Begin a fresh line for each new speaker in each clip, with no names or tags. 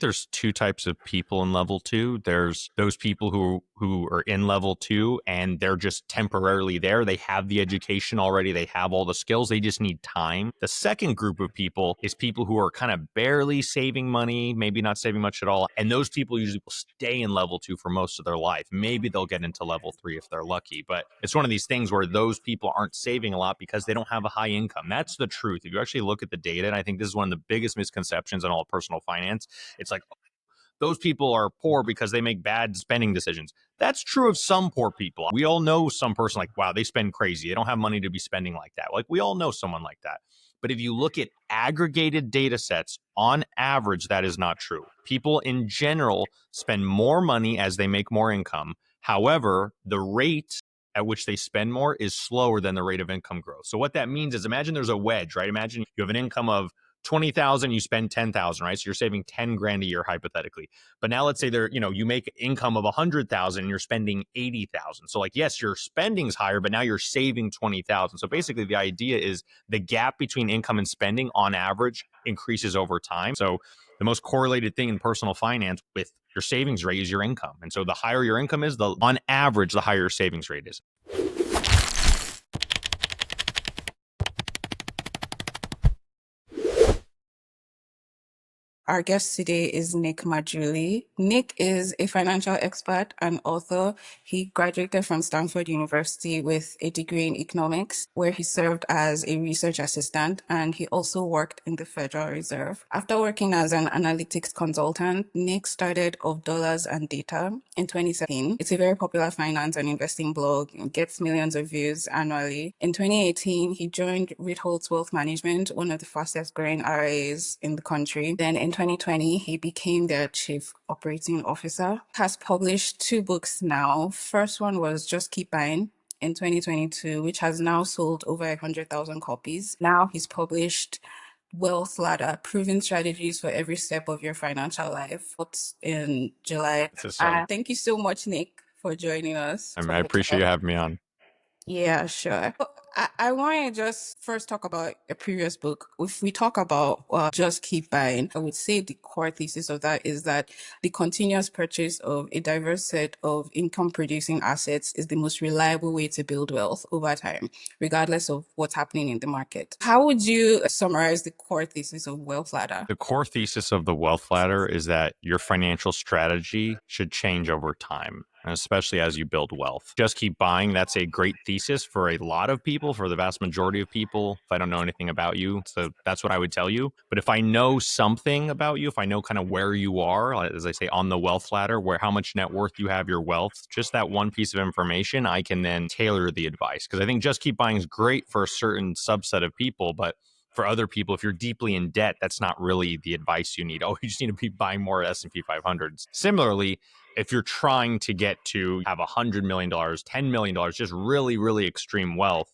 There's two types of people in level two. There's those people who are in level two and they're just temporarily there. They have the education already. They have all the skills. They just need time. The second group of people is people who are kind of barely saving money, maybe not saving much at all. And those people usually will stay in level two for most of their life. Maybe they'll get into level three if they're lucky. But it's one of these things where those people aren't saving a lot because they don't have a high income. That's the truth. If you actually look at the data, and I think this is one of the biggest misconceptions in all of personal finance, it's like those people are poor because they make bad spending decisions. That's true of some poor people. We all know some person like, wow, they spend crazy. They don't have money to be spending like that. Like we all know someone like that. But if you look at aggregated data sets, on average, that is not true. People in general spend more money as they make more income. However, the rate at which they spend more is slower than the rate of income growth. So what that means is imagine there's a wedge, right? Imagine you have an income of 20,000, you spend 10,000, right? So you're saving 10 grand a year hypothetically. But now let's say you make income of 100,000 and you're spending 80,000. So like, yes, your spending's higher, but now you're saving 20,000. So basically the idea is the gap between income and spending on average increases over time. So the most correlated thing in personal finance with your savings rate is your income. And so the higher your income is, on average, the higher your savings rate is.
Our guest today is Nick Maggiulli. Nick is a financial expert and author. He graduated from Stanford University with a degree in economics, where he served as a research assistant, and he also worked in the Federal Reserve. After working as an analytics consultant, Nick started Of Dollars and Data in 2017. It's a very popular finance and investing blog. It gets millions of views annually. In 2018, he joined Ritholtz Wealth Management, one of the fastest growing RIAs in the country. Then in 2020, he became their chief operating officer. Has published 2 books now. First one was Just Keep Buying in 2022, which has now sold over 100,000 copies. Now he's published Wealth Ladder, Proven Strategies for Every Step of Your Financial Life. It's in July. Thank you so much, Nick, for joining us.
I appreciate you having me on.
Yeah, sure. I want to just first talk about a previous book. If we talk about Just Keep Buying, I would say the core thesis of that is that the continuous purchase of a diverse set of income producing assets is the most reliable way to build wealth over time, regardless of what's happening in the market. How would you summarize the core thesis of Wealth Ladder?
The core thesis of the wealth ladder is that your financial strategy should change over time, and especially as you build wealth. Just keep buying. That's a great thesis for a lot of people, for the vast majority of people. If I don't know anything about you, so that's what I would tell you. But if I know something about you, if I know kind of where you are, as I say, on the wealth ladder, where how much net worth you have, your wealth, just that one piece of information, I can then tailor the advice. Because I think just keep buying is great for a certain subset of people, but for other people, if you're deeply in debt, that's not really the advice you need. Oh, you just need to be buying more S&P 500s. Similarly, if you're trying to get to have $100 million, $10 million, just really, really extreme wealth,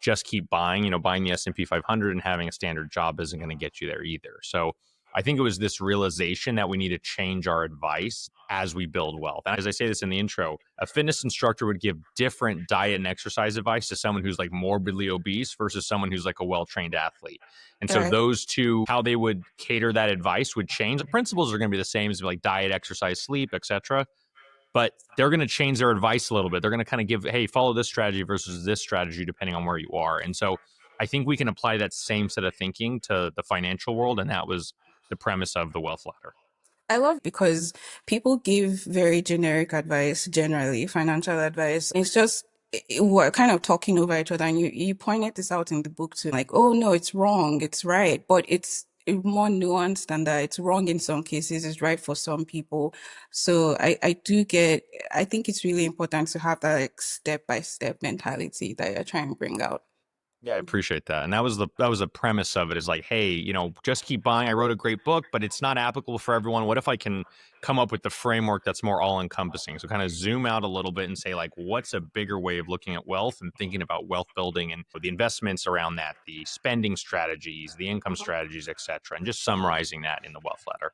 just keep buying. Buying the S&P 500 and having a standard job isn't going to get you there either. So I think it was this realization that we need to change our advice as we build wealth. And as I say this in the intro, a fitness instructor would give different diet and exercise advice to someone who's like morbidly obese versus someone who's like a well-trained athlete. And so those two, how they would cater that advice would change. The principles are going to be the same as like diet, exercise, sleep, etc. But they're going to change their advice a little bit. They're going to kind of give, hey, follow this strategy versus this strategy, depending on where you are. And so I think we can apply that same set of thinking to the financial world. And that was the premise of the wealth ladder.
I love because people give very generic advice, generally financial advice. It's just we're kind of talking over each other, and you pointed this out in the book too, like, oh no, it's wrong, it's right, but it's more nuanced than that. It's wrong in some cases, it's right for some people. So I think it's really important to have that like step by step mentality that you're trying to bring out.
Yeah, I appreciate that. And that was the premise of it is like, hey, just keep buying. I wrote a great book, but it's not applicable for everyone. What if I can come up with the framework that's more all encompassing? So kind of zoom out a little bit and say like, what's a bigger way of looking at wealth and thinking about wealth building and the investments around that, the spending strategies, the income strategies, et cetera, and just summarizing that in the wealth ladder.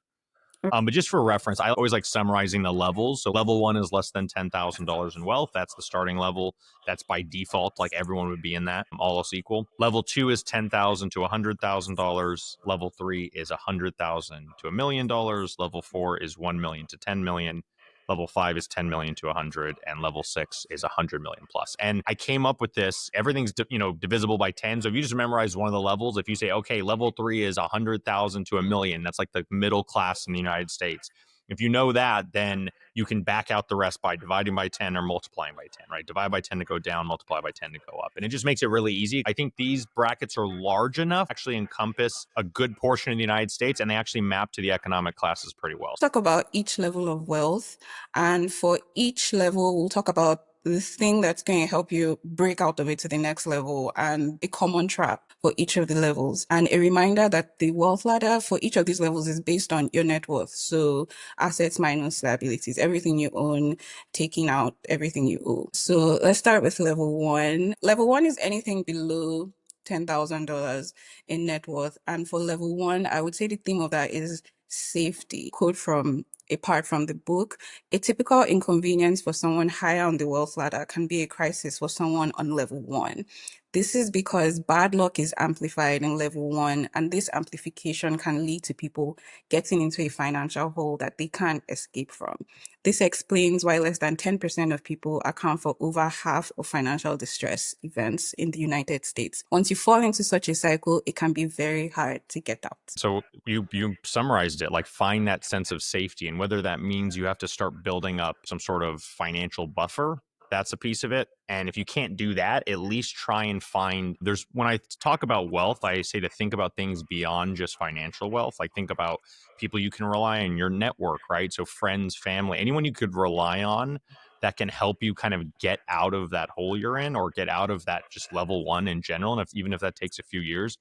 But just for reference, I always like summarizing the levels. So level one is less than $10,000 in wealth. That's the starting level. That's by default, like everyone would be in that, all else equal. Level two is $10,000 to $100,000. Level three is $100,000 to $1,000,000. Level four is 1 million to 10 million. Level five is 10 million to 100, and level six is 100 million plus. And I came up with this. Everything's divisible by 10. So if you just memorize one of the levels, if you say, okay, level three is 100,000 to $1,000,000, that's like the middle class in the United States. If you know that, then you can back out the rest by dividing by 10 or multiplying by 10, right? Divide by 10 to go down, multiply by 10 to go up. And it just makes it really easy. I think these brackets are large enough to actually encompass a good portion of the United States, and they actually map to the economic classes pretty well.
Talk about each level of wealth. And for each level, we'll talk about the thing that's going to help you break out of it to the next level and a common trap for each of the levels. And a reminder that the wealth ladder for each of these levels is based on your net worth. So assets minus liabilities, everything you own, taking out everything you owe. So let's start with level one. Level one is anything below $10,000 in net worth. And for level one, I would say the theme of that is safety. Quote from a part from the book: a typical inconvenience for someone higher on the wealth ladder can be a crisis for someone on level one. This is because bad luck is amplified in level one, and this amplification can lead to people getting into a financial hole that they can't escape from. This explains why less than 10% of people account for over half of financial distress events in the United States. Once you fall into such a cycle, it can be very hard to get out.
So you summarized it, like find that sense of safety, and whether that means you have to start building up some sort of financial buffer, that's a piece of it. And if you can't do that, at least try and find when I talk about wealth, I say to think about things beyond just financial wealth. Like think about people you can rely on, your network, right? So friends, family, anyone you could rely on that can help you kind of get out of that hole you're in, or get out of that just level one in general. And even if that takes a few years,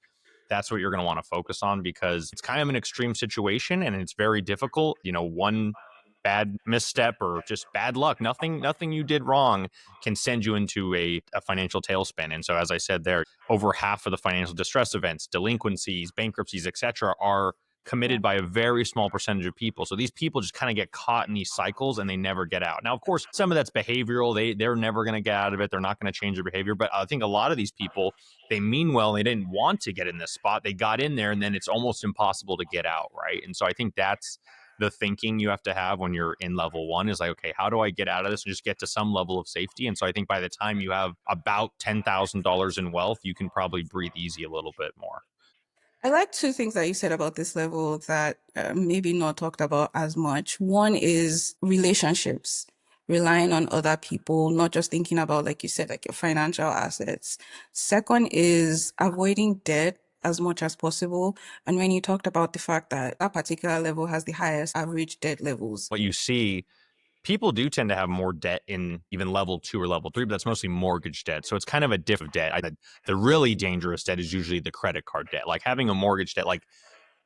that's what you're going to want to focus on, because it's kind of an extreme situation and it's very difficult. One bad misstep or just bad luck, nothing you did wrong can send you into a financial tailspin. And so, as I said there, over half of the financial distress events, delinquencies, bankruptcies, etc., are committed by a very small percentage of people. So these people just kind of get caught in these cycles and they never get out. Now, of course, some of that's behavioral. They're never going to get out of it. They're not going to change their behavior. But I think a lot of these people, they mean well. They didn't want to get in this spot. They got in there, and then it's almost impossible to get out, right? And so I think that's the thinking you have to have when you're in level one, is like, okay, how do I get out of this and just get to some level of safety? And so I think by the time you have about $10,000 in wealth, you can probably breathe easy a little bit more.
I like two things that you said about this level that maybe not talked about as much. One is relationships, relying on other people, not just thinking about, like you said, like your financial assets. Second is avoiding debt as much as possible. And when you talked about the fact that that particular level has the highest average debt levels.
What you see, people do tend to have more debt in even level two or level three, but that's mostly mortgage debt. So it's kind of a different debt. The really dangerous debt is usually the credit card debt. Like having a mortgage debt, like,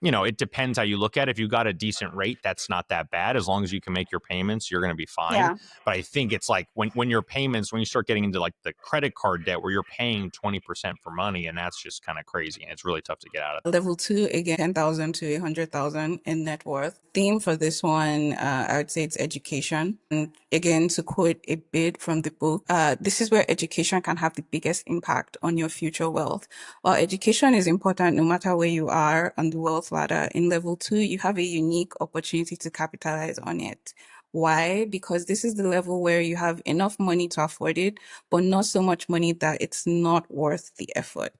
it depends how you look at it. If you got a decent rate, that's not that bad. As long as you can make your payments, you're going to be fine.
Yeah.
But I think it's like when your payments, when you start getting into like the credit card debt where you're paying 20% for money, and that's just kind of crazy. And it's really tough to get out of.
Level two, again, 10,000 to 100,000 in net worth. Theme for this one, I would say it's education. And again, to quote a bit from the book, this is where education can have the biggest impact on your future wealth. While education is important no matter where you are on the wealth ladder, in level two, you have a unique opportunity to capitalize on it. Why? Because this is the level where you have enough money to afford it, but not so much money that it's not worth the effort.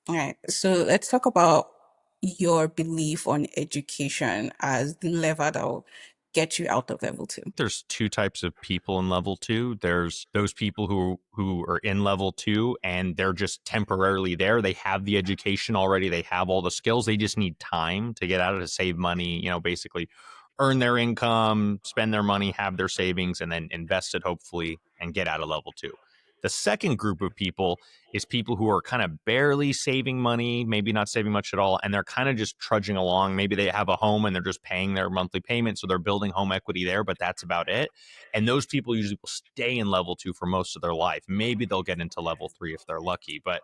All right, so let's talk about your belief on education as the lever that will get you out of level two.
There's two types of people in level two. There's those people who are in level two and they're just temporarily there. They have the education already. They have all the skills. They just need time to get out of it, to save money, basically earn their income, spend their money, have their savings, and then invest it hopefully and get out of level two. The second group of people is people who are kind of barely saving money, maybe not saving much at all, and they're kind of just trudging along. Maybe they have a home and they're just paying their monthly payment, so they're building home equity there, but that's about it. And those people usually will stay in level two for most of their life. Maybe they'll get into level three if they're lucky, but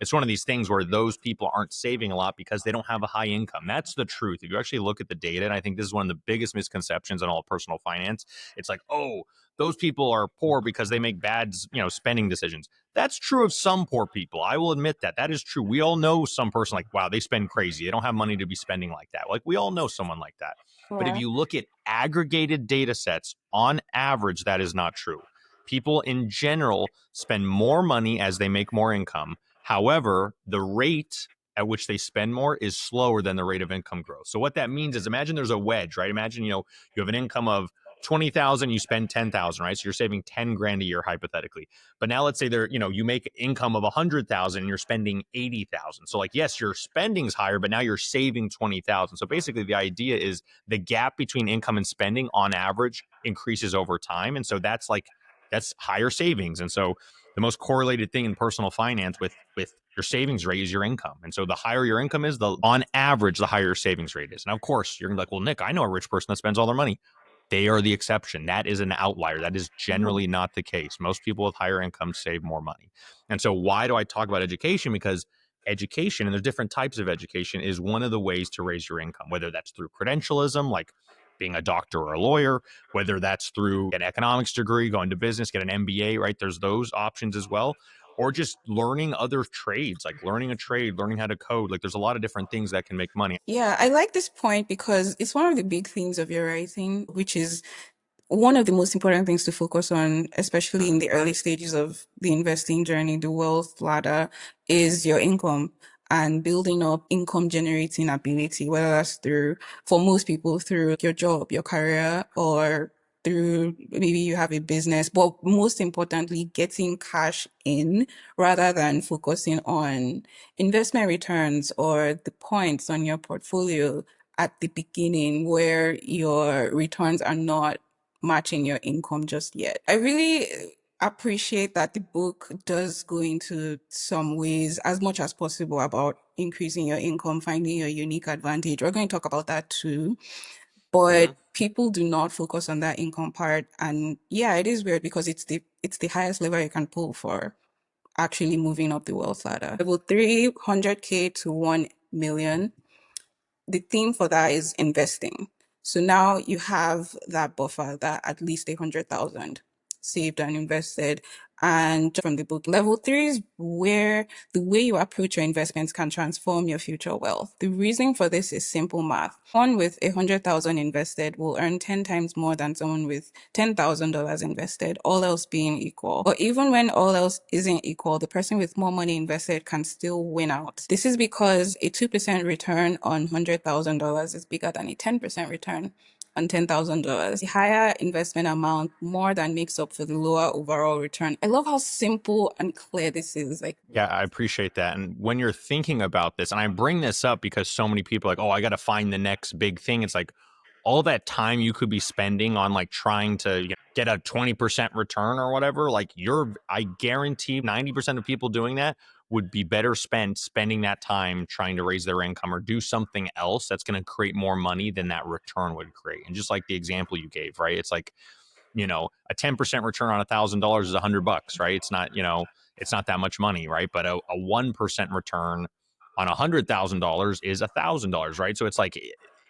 it's one of these things where those people aren't saving a lot because they don't have a high income. That's the truth. If you actually look at the data, and I think this is one of the biggest misconceptions in all personal finance, it's like, oh, those people are poor because they make bad, spending decisions. That's true of some poor people. I will admit that. That is true. We all know some person like, wow, they spend crazy. They don't have money to be spending like that. Like, we all know someone like that. But if
Yeah.
you look at aggregated data sets, on average, that is not true. People in general spend more money as they make more income. However, the rate at which they spend more is slower than the rate of income growth. So what that means is, imagine there's a wedge, right? Imagine, you have an income of 20,000, you spend 10,000, right? So you're saving 10 grand a year hypothetically. But now let's say you make income of 100,000 and you're spending 80,000. So like, yes, your spending's higher, but now you're saving 20,000. So basically the idea is the gap between income and spending on average increases over time. And so that's higher savings. And so the most correlated thing in personal finance with your savings rate is your income. And so the higher your income is, the on average, the higher your savings rate is. Now, of course, you're gonna be like, well, Nick, I know a rich person that spends all their money. They are the exception. That is an outlier. That is
Mhm.
generally not the case. Most people with higher incomes save more money. And so why do I talk about education? Because education, and there's different types of education, is one of the ways to raise your income, whether that's through credentialism, like being a doctor or a lawyer, whether that's through an economics degree, going to business, get an MBA, right? There's those options as well. Or just learning other trades, like learning a trade, learning how to code. Like, there's a lot of different things that can make money.
Yeah, I like this point because it's one of the big themes of your writing, which is one of the most important things to focus on, especially in the early stages of the investing journey, the wealth ladder, is your income and building up income generating ability, whether that's through, for most people, through your job, your career, or through maybe you have a business, but most importantly, getting cash in rather than focusing on investment returns or the points on your portfolio at the beginning where your returns are not matching your income just yet. I really appreciate that the book does go into some ways as much as possible about increasing your income, finding your unique advantage. We're going to talk about that too. But people do not focus on that income part. And yeah, it is weird because it's the highest lever you can pull for actually moving up the wealth ladder. Level 300K to 1 million, the theme for that is investing. So now you have that buffer, that at least 100,000 saved and invested. And from the book, level three is where the way you approach your investments can transform your future wealth. The reason for this is simple math. One with 100,000 invested will earn 10 times more than someone with $10,000 invested, all else being equal. But even when all else isn't equal, the person with more money invested can still win out. This is because a 2% return on $100,000 is bigger than a 10% return on $10,000. The higher investment amount more than makes up for the lower overall return. I love how simple and clear this is. Like,
Yeah, I appreciate that. And when you're thinking about this, and I bring this up because so many people are like, oh, I got to find the next big thing. It's like all that time you could be spending on like trying to get a 20% return or whatever. Like, I guarantee 90% of people doing that would be better spent spending that time trying to raise their income or do something else that's going to create more money than that return would create. And just like the example you gave, right? It's like, a 10% return on $1,000 is $100, right? It's not that much money, right? But a 1% return on $100,000 is $1,000, right? So it's like,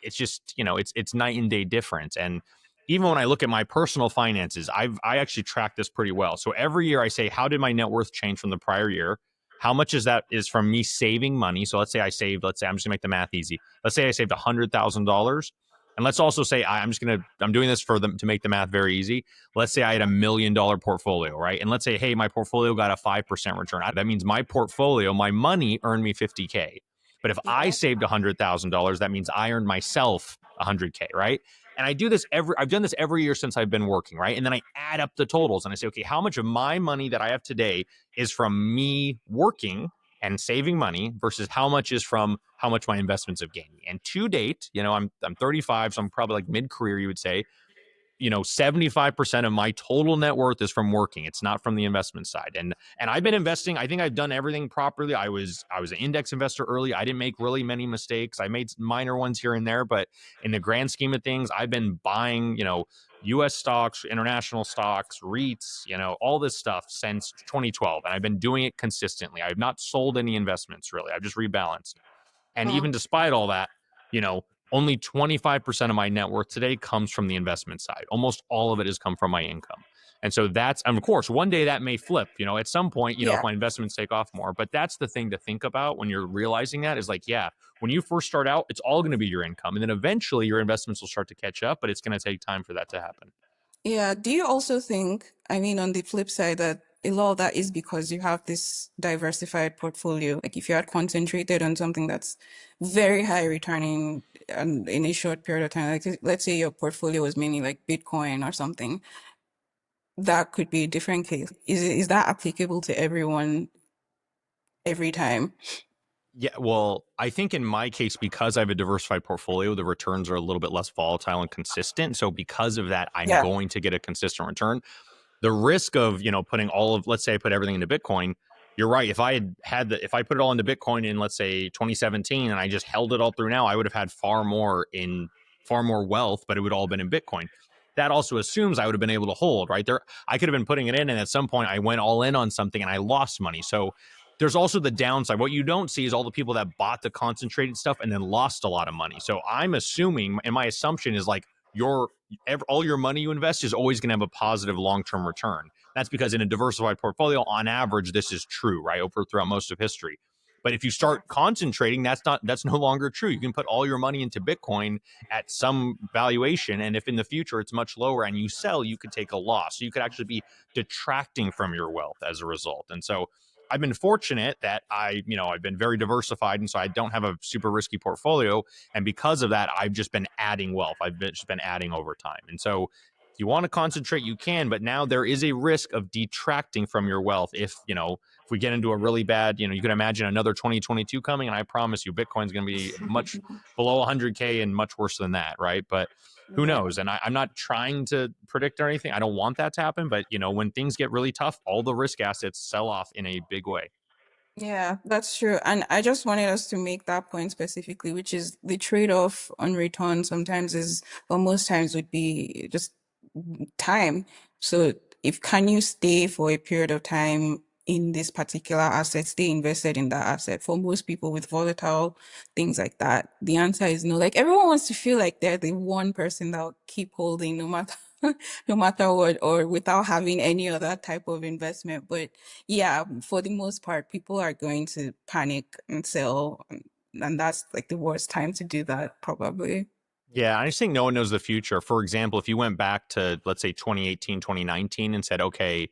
it's just, it's night and day difference. And even when I look at my personal finances, I actually track this pretty well. So every year I say, how did my net worth change from the prior year? How much is from me saving money? So let's say I'm just gonna make the math easy. Let's say I saved $100,000. And let's also say I'm doing this for them to make the math very easy. Let's say I had $1 million portfolio, right? And let's say, hey, my portfolio got a 5% return. That means my portfolio, my money earned me 50K. But if I
yeah.
saved $100,000, that means I earned myself 100K, right? And I've done this every year since I've been working, right? And then I add up the totals and I say, okay, how much of my money that I have today is from me working and saving money versus how much is from how much my investments have gained me. And to date, I'm 35, so I'm probably like mid career, you would say. 75% of my total net worth is from working. It's not from the investment side. And I've been investing. I think I've done everything properly. I was an index investor early. I didn't make really many mistakes. I made minor ones here and there, but in the grand scheme of things, I've been buying, US stocks, international stocks, REITs, all this stuff since 2012. And I've been doing it consistently. I have not sold any investments really. I've just rebalanced. And
Mm.
even despite all that, only 25% of my net worth today comes from the investment side. Almost all of it has come from my income. And so and of course, one day that may flip, at some point, if
Yeah.
my investments take off more. But that's the thing to think about when you're realizing that is like, yeah, when you first start out, it's all going to be your income. And then eventually your investments will start to catch up, but it's going to take time for that to happen.
Yeah. Do you also think, I mean, on the flip side, that a lot of that is because you have this diversified portfolio? Like if you had concentrated on something that's very high returning and in a short period of time, like let's say your portfolio was mainly like Bitcoin or something, that could be a different case. Is that applicable to everyone every time?
Yeah, well, I think in my case, because I have a diversified portfolio, the returns are a little bit less volatile and consistent. So because of that, I'm
Yeah.
going to get a consistent return. The risk of putting let's say I put everything into Bitcoin. You're right. If I put it all into Bitcoin in, let's say, 2017, and I just held it all through now, I would have had far more wealth, but it would all have been in Bitcoin. That also assumes I would have been able to hold, right? There I could have been putting it in, and at some point I went all in on something and I lost money. So there's also the downside. What you don't see is all the people that bought the concentrated stuff and then lost a lot of money. So I'm assuming, and my assumption is like all your money you invest is always going to have a positive long-term return. That's because in a diversified portfolio, on average, this is true, right? Throughout most of history. But if you
Yeah.
start concentrating, that's no longer true. You can put all your money into Bitcoin at some valuation, and if in the future it's much lower and you sell, you could take a loss. So you could actually be detracting from your wealth as a result. And so I've been fortunate that I've been very diversified, and so I don't have a super risky portfolio. And because of that, I've just been adding wealth. Just been adding over time. And so if you want to concentrate, you can, but now there is a risk of detracting from your wealth if we get into a really bad, you can imagine another 2022 coming, and I promise you, Bitcoin's going to be much below 100K and much worse than that, right? But who
Yeah.
knows? And I'm not trying to predict or anything. I don't want that to happen, but when things get really tough, all the risk assets sell off in a big way.
Yeah, that's true. And I just wanted us to make that point specifically, which is the trade-off on return sometimes is, or most times would be just time. So if can you stay for a period of time in this particular asset, stay invested in that asset? For most people with volatile things like that, the answer is no. Like everyone wants to feel like they're the one person that will keep holding no matter no matter what, or without having any other type of investment. But yeah, for the most part, people are going to panic and sell, and that's like the worst time to do that, probably.
Yeah, I just think no one knows the future. For example, if you went back to, let's say, 2018, 2019 and said, okay,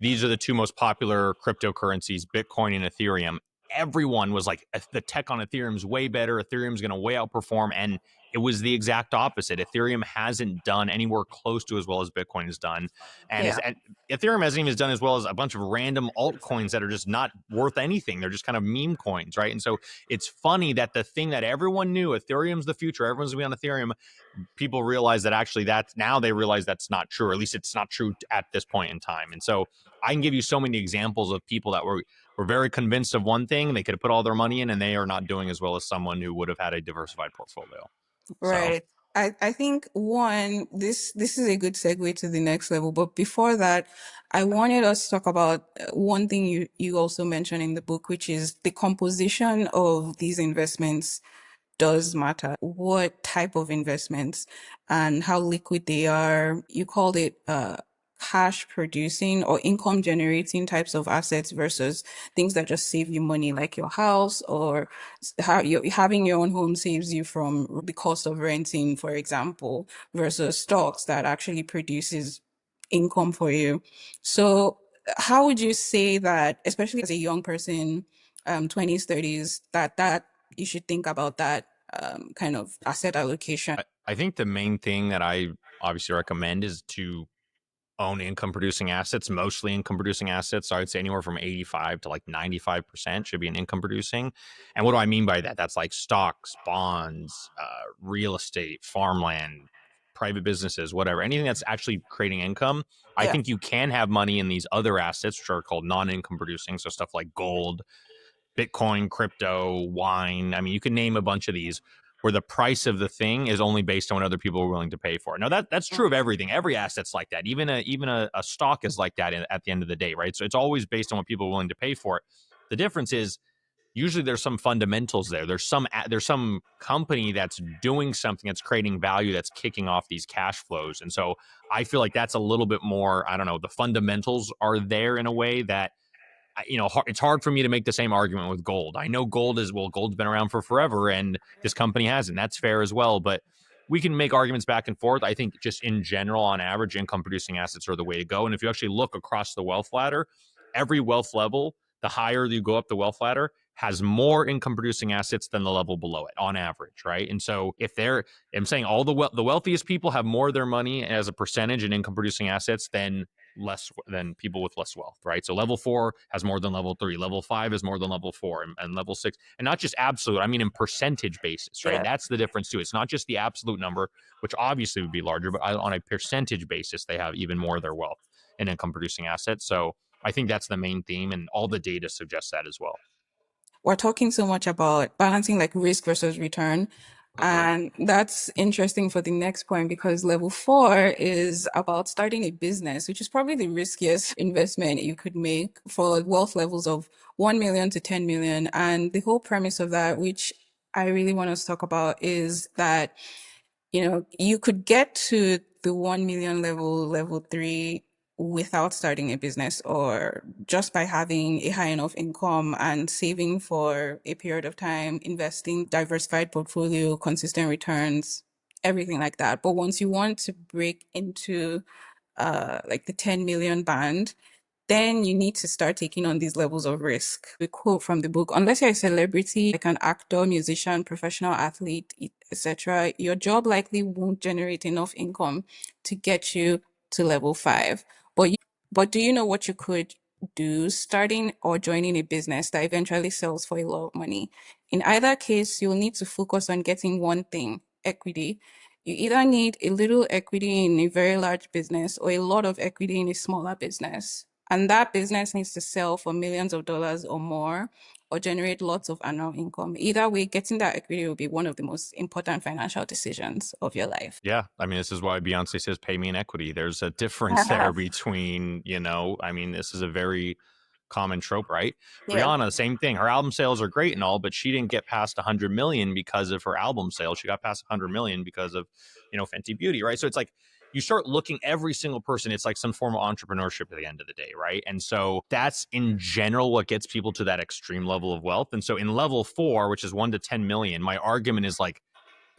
these are the two most popular cryptocurrencies, Bitcoin and Ethereum. Everyone was like, the tech on Ethereum is way better. Ethereum's going to way outperform. And it was the exact opposite. Ethereum hasn't done anywhere close to as well as Bitcoin has done.
Yeah.
And Ethereum hasn't even done as well as a bunch of random altcoins that are just not worth anything. They're just kind of meme coins, right? And so it's funny that the thing that everyone knew, Ethereum's the future, everyone's going to be on Ethereum, people realize that actually they realize that's not true, or at least it's not true at this point in time. And so I can give you so many examples of people that were very convinced of one thing, they could have put all their money in, and they are not doing as well as someone who would have had a diversified portfolio. So
Right. I think one, this is a good segue to the next level. But before that, I wanted us to talk about one thing you also mentioned in the book, which is the composition of these investments does matter. What type of investments and how liquid they are. You called it cash producing or income generating types of assets versus things that just save you money, like your house, or how you having your own home saves you from the cost of renting, for example, versus stocks that actually produces income for you. So how would you say that, especially as a young person, 20s, 30s, that you should think about that kind of asset allocation?
I think the main thing that I obviously recommend is to own income producing assets, mostly income producing assets. So I would say anywhere from 85 to like 95% should be an income producing. And what do I mean by that? That's like stocks, bonds, real estate, farmland, private businesses, whatever, anything that's actually creating income, I
Yeah.
think you can have money in these other assets, which are called non-income producing. So stuff like gold, Bitcoin, crypto, wine. I mean, you can name a bunch of these where the price of the thing is only based on what other people are willing to pay for it. Now that's true of everything. Every asset's like that. Even a stock is like that at the end of the day, right? So it's always based on what people are willing to pay for it. The difference is usually there's some fundamentals there. There's some company that's doing something that's creating value that's kicking off these cash flows. And so I feel like that's a little bit more, I don't know, the fundamentals are there in a way that it's hard for me to make the same argument with gold. I know gold's been around for forever and this company hasn't. That's fair as well. But we can make arguments back and forth. I think just in general, on average, income producing assets are the way to go. And if you actually look across the wealth ladder, every wealth level, the higher you go up the wealth ladder, has more income producing assets than the level below it on average, right? And so I'm saying all the wealthiest people have more of their money as a percentage in income producing assets than people with less wealth, right? So level 4 has more than level 3, level 5 is more than level 4, and level 6, and not just absolute, I mean in percentage basis, right?
Yeah.
That's the difference too. It's not just the absolute number, which obviously would be larger, but on a percentage basis, they have even more of their wealth in income producing assets. So I think that's the main theme, and all the data suggests that as well.
We're talking so much about balancing like risk versus return. And that's interesting for the next point because level 4 is about starting a business, which is probably the riskiest investment you could make for wealth levels of 1 million to 10 million. And the whole premise of that, which I really want us to talk about, is that you could get to the 1 million level, level 3, without starting a business or just by having a high enough income and saving for a period of time, investing diversified portfolio, consistent returns, everything like that. But once you want to break into like the 10 million band, then you need to start taking on these levels of risk. The quote from the book, unless you're a celebrity, like an actor, musician, professional athlete, etc., your job likely won't generate enough income to get you to level 5. But do you know what you could do starting or joining a business that eventually sells for a lot of money? In either case, you'll need to focus on getting one thing, equity. You either need a little equity in a very large business or a lot of equity in a smaller business. And that business needs to sell for millions of dollars or more or generate lots of annual income. Either way, getting that equity will be one of the most important financial decisions of your life.
Yeah, I mean, this is why Beyonce says, "Pay me in equity." There's a difference there between, I mean, this is a very common trope, right?
Yeah.
Rihanna, same thing. Her album sales are great and all, but she didn't get past 100 million because of her album sales. She got past 100 million because of, Fenty Beauty, right? So it's like you start looking every single person, it's like some form of entrepreneurship at the end of the day, right? And so that's in general what gets people to that extreme level of wealth. And so in level 4, which is 1 to 10 million, my argument is like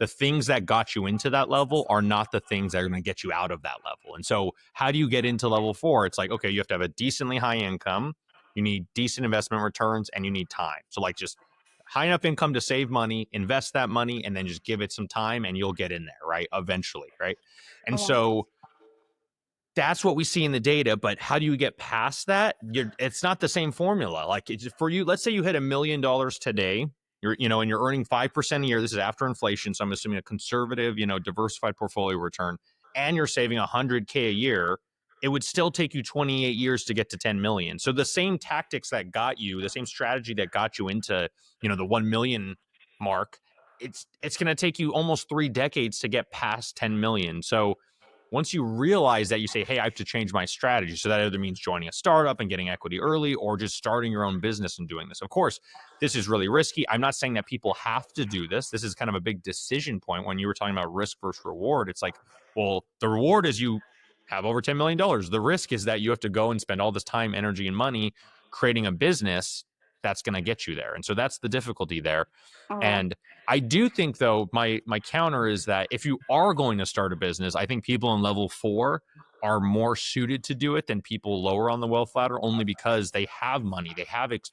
the things that got you into that level are not the things that are going to get you out of that level. And so, how do you get into level 4? It's like, okay, you have to have a decently high income, you need decent investment returns, and you need time. So, like, just high enough income to save money, invest that money, and then just give it some time, and you'll get in there, right? Eventually, right? And so, that's what we see in the data, but how do you get past that? It's not the same formula. Like for you, let's say you hit $1 million today, and you're earning 5% a year. This is after inflation, so I'm assuming a conservative, diversified portfolio return, and you're saving 100K a year. It would still take you 28 years to get to 10 million. So the same tactics that got you, the same strategy that got you into, the 1 million mark, it's going to take you almost 3 decades to get past 10 million. So once you realize that, you say, hey, I have to change my strategy. So that either means joining a startup and getting equity early or just starting your own business and doing this. Of course, this is really risky. I'm not saying that people have to do this. This is kind of a big decision point. When you were talking about risk versus reward, it's like, well, the reward is you have over $10 million. The risk is that you have to go and spend all this time, energy, and money creating a business that's going to get you there. And so that's the difficulty there. And I do think, though, my counter is that if you are going to start a business, I think people in level 4 are more suited to do it than people lower on the wealth ladder, only because they have money.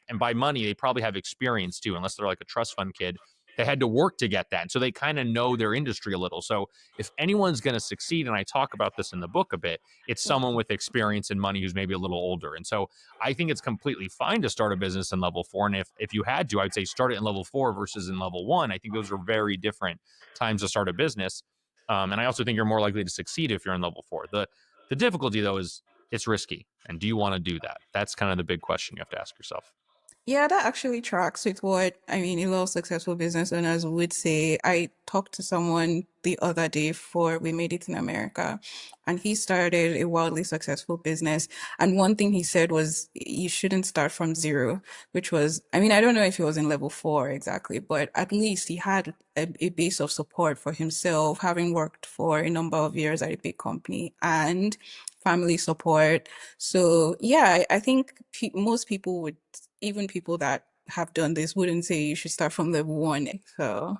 And by money, they probably have experience too, unless they're like a trust fund kid. They had to work to get that. And so they kind of know their industry a little. So if anyone's going to succeed, and I talk about this in the book a bit, it's someone with experience and money who's maybe a little older. And so I think it's completely fine to start a business in level 4. And if you had to, I'd say start it in level 4 versus in level 1. I think those are very different times to start a business. And I also think you're more likely to succeed if you're in level four. The difficulty though is it's risky. And do you want to do that? That's kind of the big question you have to ask yourself.
Yeah, that actually tracks with what I mean. A lot of successful business owners would say. I talked to someone the other day for We Made It in America, and he started a wildly successful business. And one thing he said was, you shouldn't start from zero, which was, I mean, I don't know if he was in level four exactly, but at least he had a base of support for himself, having worked for a number of years at a big company and family support. So yeah, I think most people would, even people that have done this, wouldn't say you should start from level one. So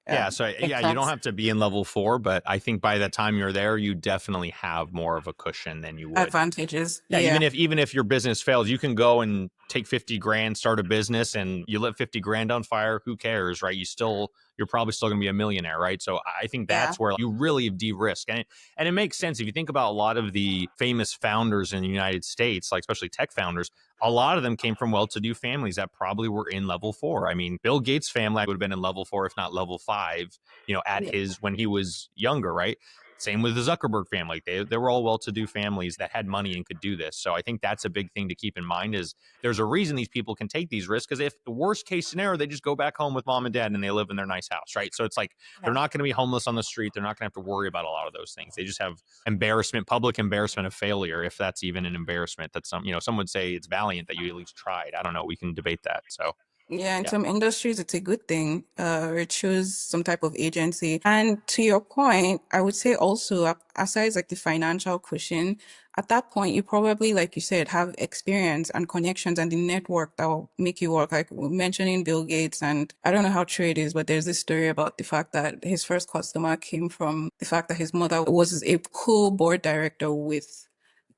Yeah, so yeah, you don't
that's
have to be in level four, but I think by the time you're there, you definitely have more of a cushion than you would.
advantages.
Yeah,
Yeah.
even if your business fails, you can go and take 50 grand, start a business, and you let 50 grand on fire. Who cares, right? You're probably still going to be a millionaire, right? So I think
Yeah.
that's where you really de-risk, and it makes sense if you think about a lot of the famous founders in the United States, like especially tech founders. A lot of them came from well-to-do families that probably were in level four. I mean, Bill Gates' family would have been in level four, if not level five, at
Yeah.
his when he was younger, right? Same with the Zuckerberg family. They were all well-to-do families that had money and could do this. So I think that's a big thing to keep in mind is there's a reason these people can take these risks because if the worst case scenario, they just go back home with mom and dad and they live in their nice house, right? So it's like they're
Yeah.
not going to be homeless on the street. They're not going to have to worry about a lot of those things. They just have embarrassment, public embarrassment of failure, if that's even an embarrassment. That some would say it's valiant that you at least tried. I don't know. We can debate that. So
Yeah, in
yeah.
some industries, it's a good thing. It shows some type of agency. And to your point, I would say also, aside like the financial cushion, at that point, you probably, like you said, have experience and connections and the network that will make you work. Like mentioning Bill Gates, and I don't know how true it is, but there's this story about the fact that his first customer came from the fact that his mother was a co-board director with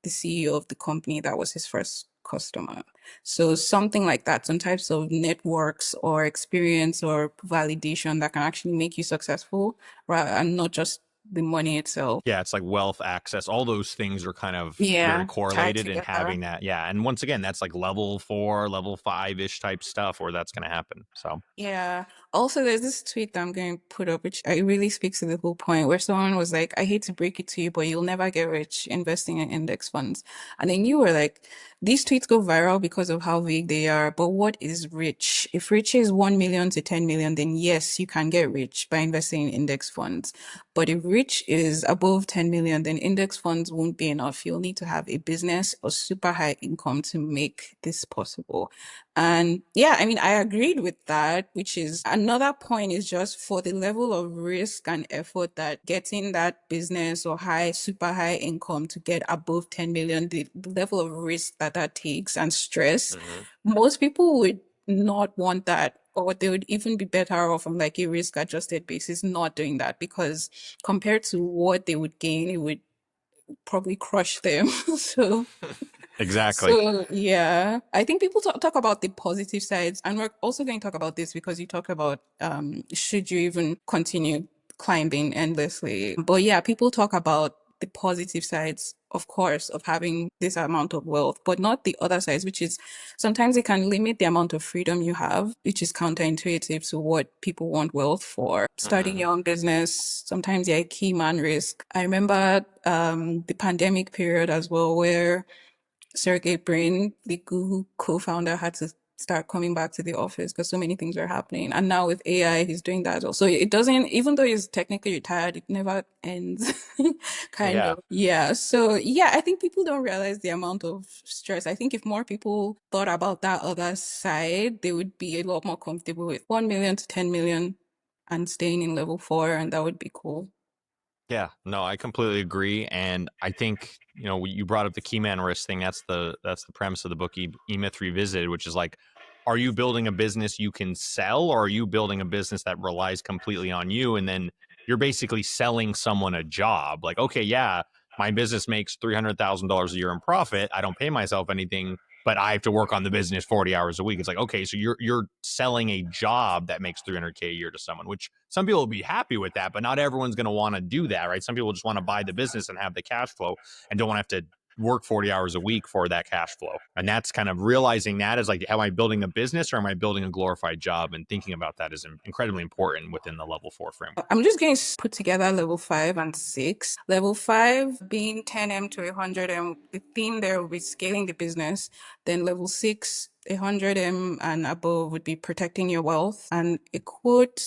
the CEO of the company that was his first customer. So something like that, some types of networks or experience or validation that can actually make you successful, right? And not just the money itself.
Yeah, it's like wealth access. All those things are kind of very
Yeah, tied
correlated and
together.
having that. Yeah. And once again, that's like level four, level five ish type stuff where that's going to happen. So
Yeah. Also, there's this tweet that I'm going to put up, which I really speaks to the whole point, where someone was like, I hate to break it to you, but you'll never get rich investing in index funds. And then you were like, these tweets go viral because of how vague they are. But what is rich? If rich is 1 million to 10 million, then yes, you can get rich by investing in index funds. But if rich is above 10 million, then index funds won't be enough. You'll need to have a business or super high income to make this possible. And yeah, I mean, I agreed with that, which is another point is just for the level of risk and effort that getting that business or super high income to get above 10 million, the level of risk that that takes and stress,
Mhm.
most people would not want that. Or they would even be better off on like a risk adjusted basis, not doing that because compared to what they would gain, it would probably crush them. So
Exactly.
so yeah, I think people talk about the positive sides, and we're also going to talk about this because you talk about should you even continue climbing endlessly? But yeah, people talk about the positive sides, of course, of having this amount of wealth, but not the other sides, which is sometimes it can limit the amount of freedom you have, which is counterintuitive to what people want wealth for. Starting
Mhm.
your own business, sometimes you're a key man risk. I remember the pandemic period as well, where Sergey Brin, the Google co-founder, had to start coming back to the office because so many things were happening. And now with AI, he's doing that as well. So it doesn't, even though he's technically retired, it never ends. Kind
Yeah.
of. Yeah. So yeah, I think people don't realize the amount of stress. I think if more people thought about that other side, they would be a lot more comfortable with 1 million to 10 million and staying in level four, and that would be cool.
Yeah, no, I completely agree, and I think you brought up the key man risk thing. That's the premise of the book, E-Myth Revisited, which is like, are you building a business you can sell, or are you building a business that relies completely on you, and then you're basically selling someone a job? Like, okay, yeah, my business makes $300,000 a year in profit. I don't pay myself anything, but I have to work on the business 40 hours a week. It's like, okay, so you're selling a job that makes 300K a year to someone, which some people will be happy with that, but not everyone's going to want to do that, right? Some people just want to buy the business and have the cash flow and don't want to have to work 40 hours a week for that cash flow. And that's kind of realizing that is like, am I building a business or am I building a glorified job? And thinking about that is incredibly important within the level 4 framework.
I'm just going to put together level 5 and 6. Level 5 being 10M to 100M. The theme there will be scaling the business. Then level 6, 100M and above would be protecting your wealth. And a quote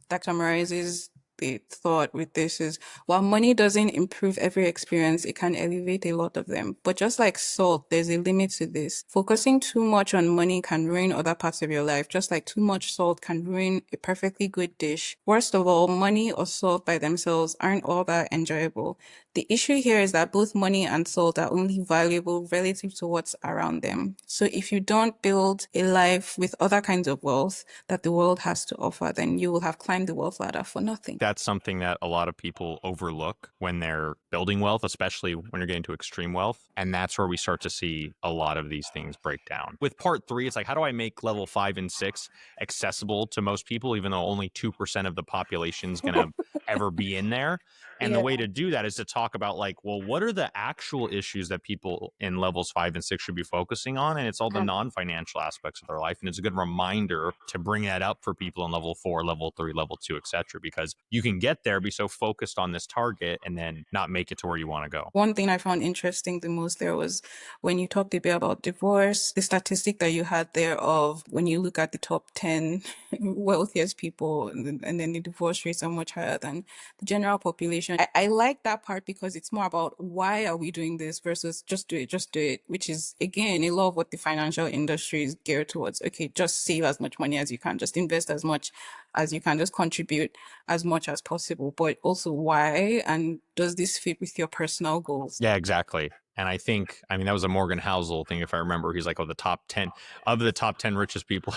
that summarizes the thought with this is, while money doesn't improve every experience, it can elevate a lot of them. But just like salt, there's a limit to this. Focusing too much on money can ruin other parts of your life, just like too much salt can ruin a perfectly good dish. Worst of all, money or salt by themselves aren't all that enjoyable. The issue here is that both money and salt are only valuable relative to what's around them. So if you don't build a life with other kinds of wealth that the world has to offer, then you will have climbed the wealth ladder for nothing.
That's something that a lot of people overlook when they're building wealth, especially when you're getting to extreme wealth. And that's where we start to see a lot of these things break down. With part 3, it's like, how do I make level 5 and 6 accessible to most people, even though only 2% of the population is going to ever be in there? And the way to do that is to talk about like, well, what are the actual issues that people in levels 5 and 6 should be focusing on? And it's all the non-financial aspects of their life. And it's a good reminder to bring that up for people in level 4, level 3, level 2, etc. Because you can get there, be so focused on this target, and then not make it to where you want to go.
One thing I found interesting the most there was when you talked a bit about divorce, the statistic that you had there of when you look at the top 10 wealthiest people, and then the divorce rates are much higher than the general population. I like that part because it's more about why are we doing this versus just do it, which is, again, a lot of what the financial industry is geared towards. Okay, just save as much money as you can, just invest as much as you can, just contribute as much as possible. But also why, and does this fit with your personal goals?
Yeah, exactly. And I think, I mean, that was a Morgan Housel thing, if I remember. He's like, oh, the top 10 of the top 10 richest people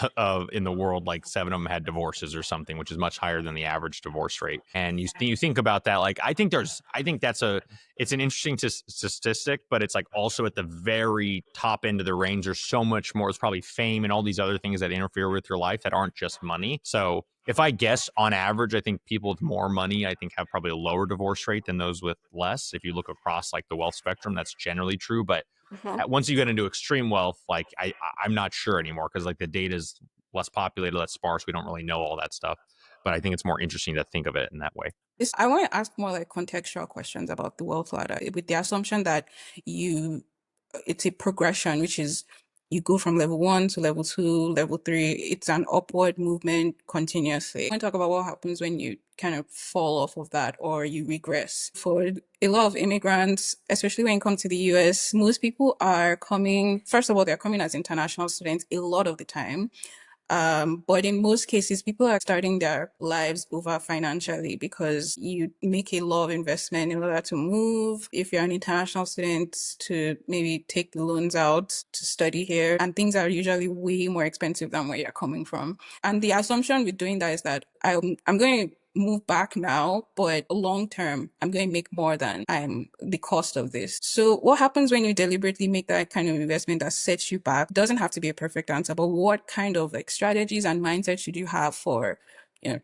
in the world, like 7 of them had divorces or something, which is much higher than the average divorce rate. And you think about that, like, I think it's an interesting statistic, but it's like also at the very top end of the range. There's so much more. It's probably fame and all these other things that interfere with your life that aren't just money. So if I guess on average, I think people with more money, I think have probably a lower divorce rate than those with less. If you look across like the wealth spectrum, that's generally true. But once you get into extreme wealth, like I'm not sure anymore because like the data is less populated, less sparse. We don't really know all that stuff. But I think it's more interesting to think of it in that way.
I want to ask more like contextual questions about the wealth ladder with the assumption that it's a progression, which is you go from level 1 to level 2, level 3. It's an upward movement continuously. I want to talk about what happens when you kind of fall off of that or you regress. For a lot of immigrants, especially when it comes to the US, most people are coming, first of all, they're coming as international students a lot of the time. But in most cases, people are starting their lives over financially because you make a lot of investment in order to move. If you're an international student, to maybe take the loans out to study here, and things are usually way more expensive than where you're coming from. And the assumption with doing that is that I'm going to move back now, but long term, I'm going to make more than the cost of this. So what happens when you deliberately make that kind of investment that sets you back? It doesn't have to be a perfect answer, but what kind of like strategies and mindset should you have for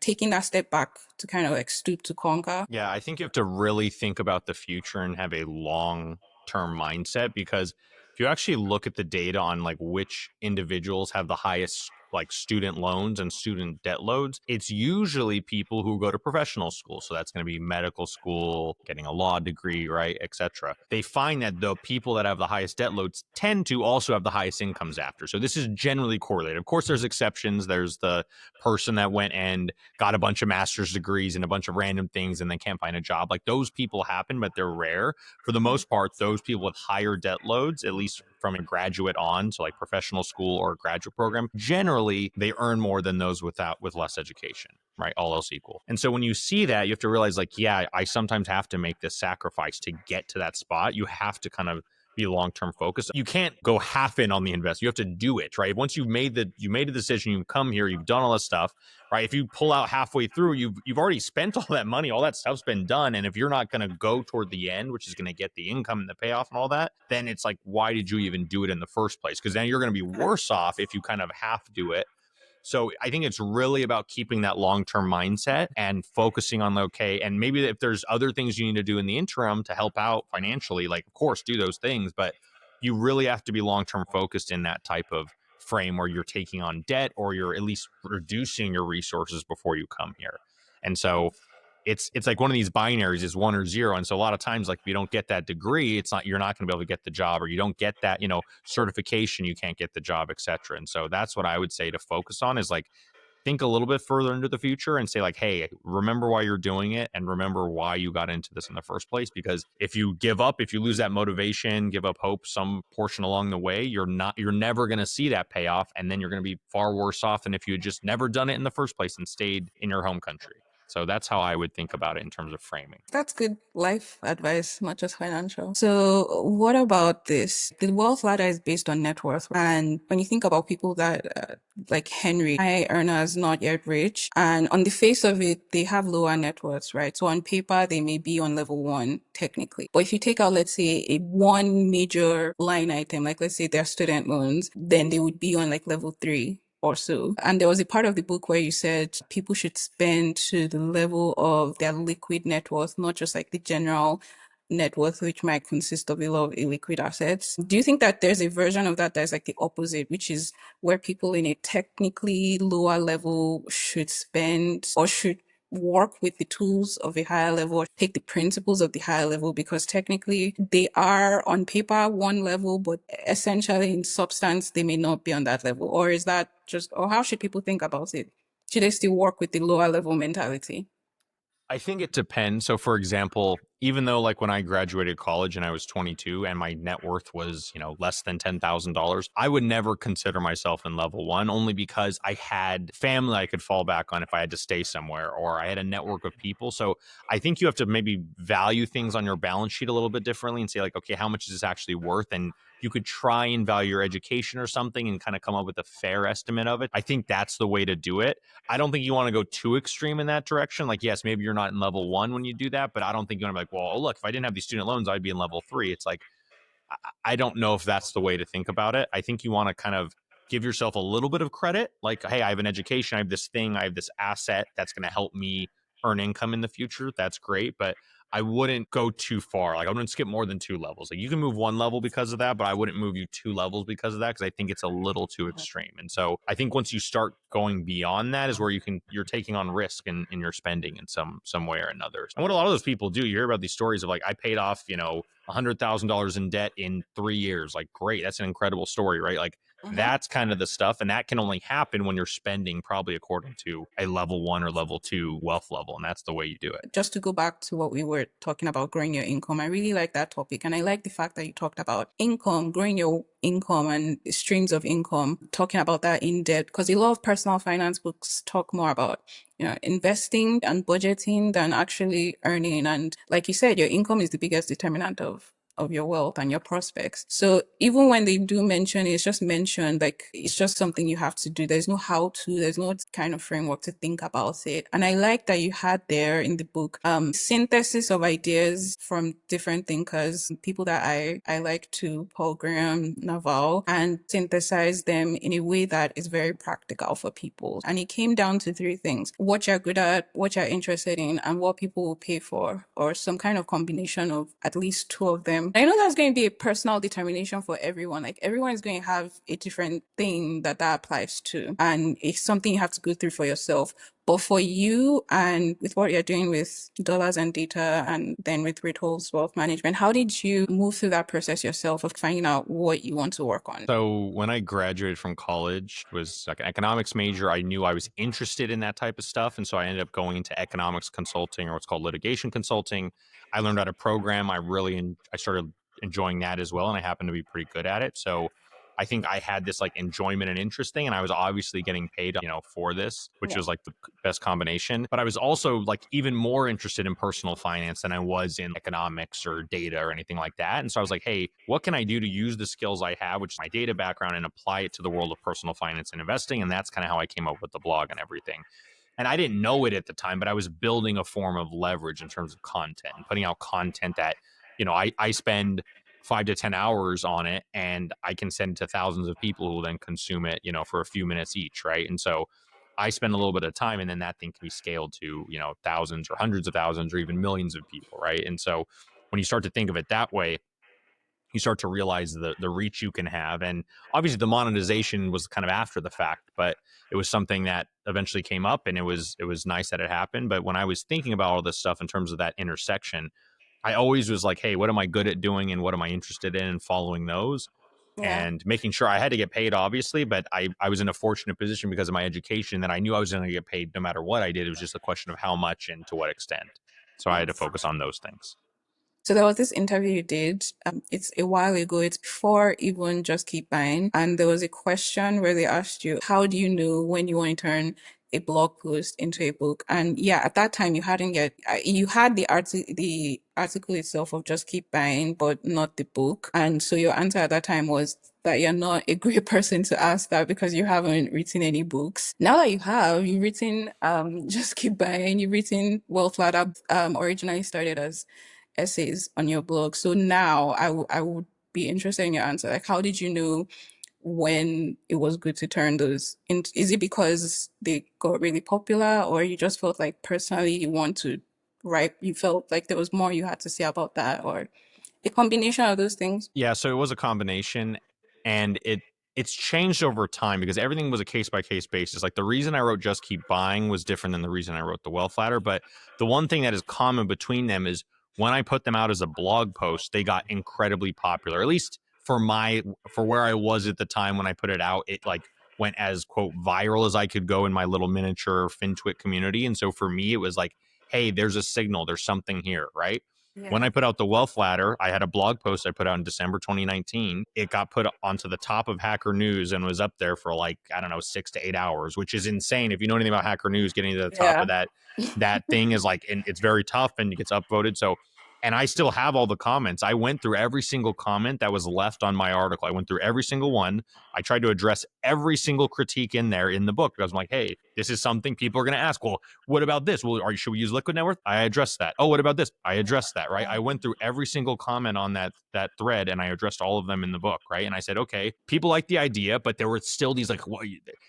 taking that step back to kind of like stoop to conquer?
Yeah, I think you have to really think about the future and have a long-term mindset because if you actually look at the data on like which individuals have the highest like student loans and student debt loads, it's usually people who go to professional school. So that's going to be medical school, getting a law degree, right, etc. They find that the people that have the highest debt loads tend to also have the highest incomes after. So this is generally correlated. Of course, there's exceptions. There's the person that went and got a bunch of master's degrees and a bunch of random things and then can't find a job. Like those people happen, but they're rare. For the most part, those people with higher debt loads, at least from a graduate on, so like professional school or graduate program, generally they earn more than those with less education, right? All else equal. And so when you see that, you have to realize like, yeah, I sometimes have to make this sacrifice to get to that spot. You have to kind of be long-term focused. You can't go half in on the invest. You have to do it, right? Once you've made the decision, you come here, you've done all this stuff, right? If you pull out halfway through, you've already spent all that money, all that stuff's been done. And if you're not going to go toward the end, which is going to get the income and the payoff and all that, then it's like, why did you even do it in the first place? Because then you're going to be worse off if you kind of half do it So I think it's really about keeping that long-term mindset and focusing on, okay, and maybe if there's other things you need to do in the interim to help out financially, like of course do those things, but you really have to be long-term focused in that type of frame where you're taking on debt or you're at least reducing your resources before you come here. And so it's like one of these binaries is one or zero. And so a lot of times, like if you don't get that degree, it's not, you're not going to be able to get the job, or you don't get that, certification, you can't get the job, etc. And so that's what I would say to focus on is like think a little bit further into the future and say like, hey, remember why you're doing it and remember why you got into this in the first place. Because if you give up, if you lose that motivation, give up hope some portion along the way, you're never going to see that payoff. And then you're going to be far worse off than if you had just never done it in the first place and stayed in your home country. So that's how I would think about it in terms of framing.
That's good life advice, not just financial. So, what about this? The wealth ladder is based on net worth. And when you think about people that, like Henry, high earners, not yet rich, and on the face of it, they have lower net worths, right? So, on paper, they may be on level one, technically. But if you take out, let's say, a one major line item, like let's say their student loans, then they would be on like level three or so. And there was a part of the book where you said people should spend to the level of their liquid net worth, not just like the general net worth, which might consist of a lot of illiquid assets. Do you think that there's a version of that that's like the opposite, which is where people in a technically lower level should spend or should work with the tools of a higher level or take the principles of the higher level, because technically they are on paper one level, but essentially in substance they may not be on that level? Or is that just, or how should people think about it? Should they still work with the lower level mentality?
I think it depends. So, for example, even though like when I graduated college and I was 22 and my net worth was, less than $10,000, I would never consider myself in level one only because I had family I could fall back on if I had to stay somewhere or I had a network of people. So, I think you have to maybe value things on your balance sheet a little bit differently and say, like, okay, how much is this actually worth? And you could try and value your education or something and kind of come up with a fair estimate of it. I think that's the way to do it. I don't think you want to go too extreme in that direction. Like, yes, maybe you're not in level one when you do that, but I don't think you want to be like, well, oh, look, if I didn't have these student loans, I'd be in level three. It's like, I don't know if that's the way to think about it. I think you want to kind of give yourself a little bit of credit. Like, hey, I have an education, I have this thing, I have this asset that's going to help me earn income in the future. That's great. But I wouldn't go too far. Like, I wouldn't skip more than two levels. Like, you can move one level because of that, but I wouldn't move you two levels because of that, because I think it's a little too extreme. And so I think once you start going beyond that is where you're taking on risk in your spending in some way or another. And what a lot of those people do, you hear about these stories of like, I paid off, $100,000 in debt in 3 years. Like, great. That's an incredible story, right? Like, that's kind of the stuff. And that can only happen when you're spending probably according to a level one or level two wealth level. And that's the way you do it.
Just to go back to what we were talking about, growing your income, I really like that topic. And I like the fact that you talked about income, growing your income and streams of income, talking about that in depth, because a lot of personal finance books talk more about, investing and budgeting than actually earning. And like you said, your income is the biggest determinant of your wealth and your prospects. So even when they do mention it, it's just mentioned, like it's just something you have to do. There's no how to, there's no kind of framework to think about it. And I like that you had there in the book synthesis of ideas from different thinkers, people that I like to, Paul Graham, Naval, and synthesize them in a way that is very practical for people. And it came down to three things: what you're good at, what you're interested in, and what people will pay for, or some kind of combination of at least two of them. I know that's going to be a personal determination for everyone. Like, everyone is going to have a different thing that applies to, and it's something you have to go through for yourself. But for you, and with what you're doing with dollars and data, and then with Ritholtz Wealth Management, how did you move through that process yourself of finding out what you want to work on?
So when I graduated from college, was like an economics major. I knew I was interested in that type of stuff, and so I ended up going into economics consulting, or what's called litigation consulting. I learned how to program. I started enjoying that as well, and I happened to be pretty good at it. So I think I had this like enjoyment and interest thing, and I was obviously getting paid, for this, which
Yeah.
was like the best combination. But I was also like even more interested in personal finance than I was in economics or data or anything like that. And so I was like, hey, what can I do to use the skills I have, which is my data background, and apply it to the world of personal finance and investing? And that's kind of how I came up with the blog and everything. And I didn't know it at the time, but I was building a form of leverage in terms of content and putting out content that, I spend 5 to 10 hours on it, and I can send it to thousands of people who will then consume it, for a few minutes each, right? And so I spend a little bit of time, and then that thing can be scaled to, thousands or hundreds of thousands or even millions of people, right? And so when you start to think of it that way, you start to realize the reach you can have. And obviously the monetization was kind of after the fact, but it was something that eventually came up, and it was nice that it happened. But when I was thinking about all this stuff in terms of that intersection, I always was like, hey, what am I good at doing and what am I interested in, and following those
Yeah.
and making sure I had to get paid, obviously, but I was in a fortunate position because of my education that I knew I was going to get paid no matter what I did. It was just a question of how much and to what extent. So I had to
Yes.
focus on those things.
So there was this interview you did. It's a while ago. It's before even Just Keep Buying. And there was a question where they asked you, how do you know when you want to turn a blog post into a book? And yeah, at that time you hadn't yet, you had the article itself of Just Keep Buying, but not the book. And so your answer at that time was that you're not a great person to ask that because you haven't written any books. Now that you have, you've written Just Keep Buying, you've written Wealth Ladder, originally started as essays on your blog. So now I would be interested in your answer. Like, how did you know when it was good to turn those in? Is it because they got really popular, or you just felt like personally you want to write, you felt like there was more you had to say about that, or a combination of those things?
Yeah, so it was a combination, and it's changed over time because everything was a case by case basis. Like the reason I wrote Just Keep Buying was different than the reason I wrote The Wealth Ladder, but the one thing that is common between them is when I put them out as a blog post, they got incredibly popular. At least for where I was at the time when I put it out, it like went as quote viral as I could go in my little miniature FinTwit community. And so for me, it was like, hey, there's a signal, there's something here, right? When
Yeah.
I put out the Wealth Ladder, I had a blog post I put out in December 2019. It got put onto the top of Hacker News and was up there for like, I don't know, 6 to 8 hours, which is insane. If you know anything about Hacker News, getting to the top of
Yeah.
that thing is like, and it's very tough and it gets upvoted. So, and I still have all the comments. I went through every single comment that was left on my article. I went through every single one. I tried to address every single critique in there in the book because I'm like, hey, this is something people are going to ask. Well, what about this? Well, should we use liquid net worth? I addressed that. Oh, what about this? I addressed that, right? I went through every single comment on that thread and I addressed all of them in the book, right? And I said, okay, people like the idea, but there were still these like, what?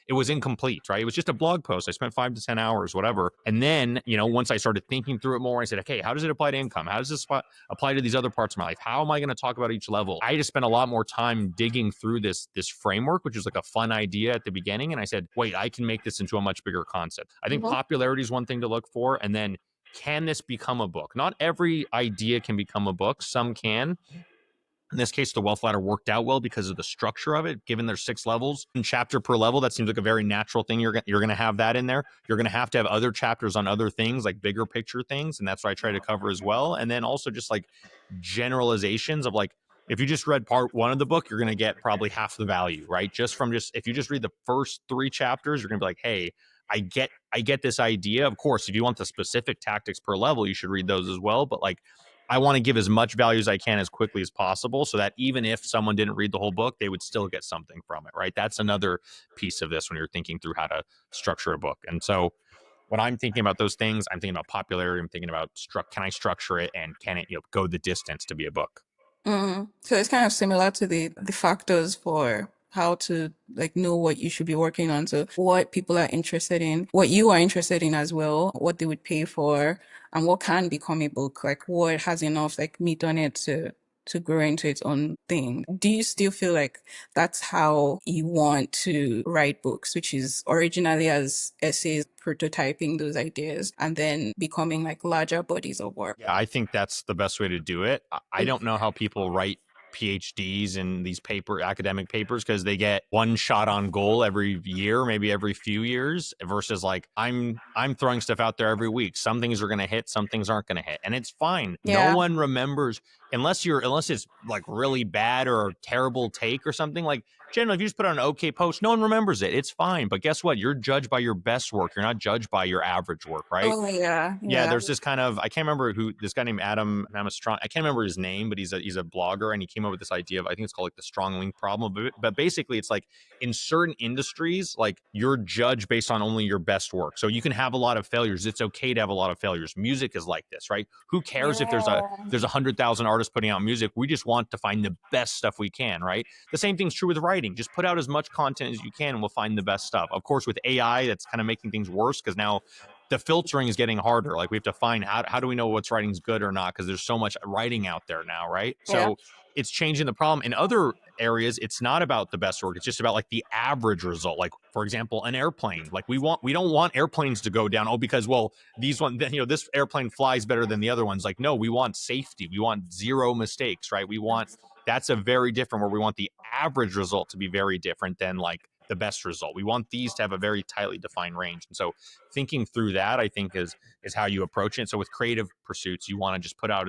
It was incomplete, right? It was just a blog post. I spent 5 to 10 hours, whatever. And then, once I started thinking through it more, I said, okay, how does it apply to income? How does this apply to these other parts of my life? How am I going to talk about each level? I just spent a lot more time digging through this framework, which was like a fun idea at the beginning. And I said, wait, I can make this into a much bigger concept. I think
Mhm.
popularity is one thing to look for. And then can this become a book? Not every idea can become a book. Some can. In this case, the Wealth Ladder worked out well because of the structure of it. Given there's 6 levels, and chapter per level, that seems like a very natural thing. You're going to have that in there. You're going to have other chapters on other things, like bigger picture things, and that's what I try to cover as well. And then also just like generalizations of like, if you just read part one of the book, you're going to get probably half the value, right? If you just read the first 3 chapters, you're going to be like, hey, I get this idea. Of course, if you want the specific tactics per level, you should read those as well. But like, I want to give as much value as I can as quickly as possible so that even if someone didn't read the whole book, they would still get something from it, right? That's another piece of this when you're thinking through how to structure a book. And so when I'm thinking about those things, I'm thinking about popularity. I'm thinking about can I structure it and can it go the distance to be a book?
So it's kind of similar to the factors for how to like know what you should be working on. So what people are interested in, what you are interested in as well, what they would pay for, and what can become a book, like what has enough like meat on it to grow into its own thing. Do you still feel like that's how you want to write books, which is originally as essays, prototyping those ideas and then becoming like larger bodies of work?
Yeah, I think that's the best way to do it. I don't know how people write PhDs in these academic papers because they get one shot on goal every year, maybe every few years, versus like I'm throwing stuff out there every week. Some things are gonna hit, some things aren't gonna hit. And it's fine. No
Yeah.
one remembers unless it's like really bad or a terrible take or something. Like generally, if you just put out an okay post, no one remembers it. It's fine. But guess what? You're judged by your best work. You're not judged by your average work, right?
Oh yeah,
Yeah,
yeah.
there's this kind of I can't remember who this guy named Adam Strong. I can't remember his name, but he's a blogger and he came up with this idea of I think it's called like the strong link problem. But basically, it's like in certain industries, like you're judged based on only your best work. So you can have a lot of failures. It's okay to have a lot of failures. Music is like this, right? Who cares if
Yeah.
there's 100,000 artists artists putting out music, we just want to find the best stuff we can, right? The same thing's true with writing. Just put out as much content as you can and we'll find the best stuff. Of course, with AI, that's kind of making things worse because now the filtering is getting harder. Like we have to find how do we know what's writing's good or not? Because there's so much writing out there now, right?
Yeah.
So it's changing the problem. In other areas, it's not about the best work. It's just about like the average result. Like, for example, an airplane. Like we don't want airplanes to go down. Oh, because well, these one, this airplane flies better than the other ones. Like, no, we want safety. We want zero mistakes, right? That's a very different where we want the average result to be very different than like the best result. We want these to have a very tightly defined range. And so thinking through that, I think is how you approach it. So with creative pursuits, you want to just put out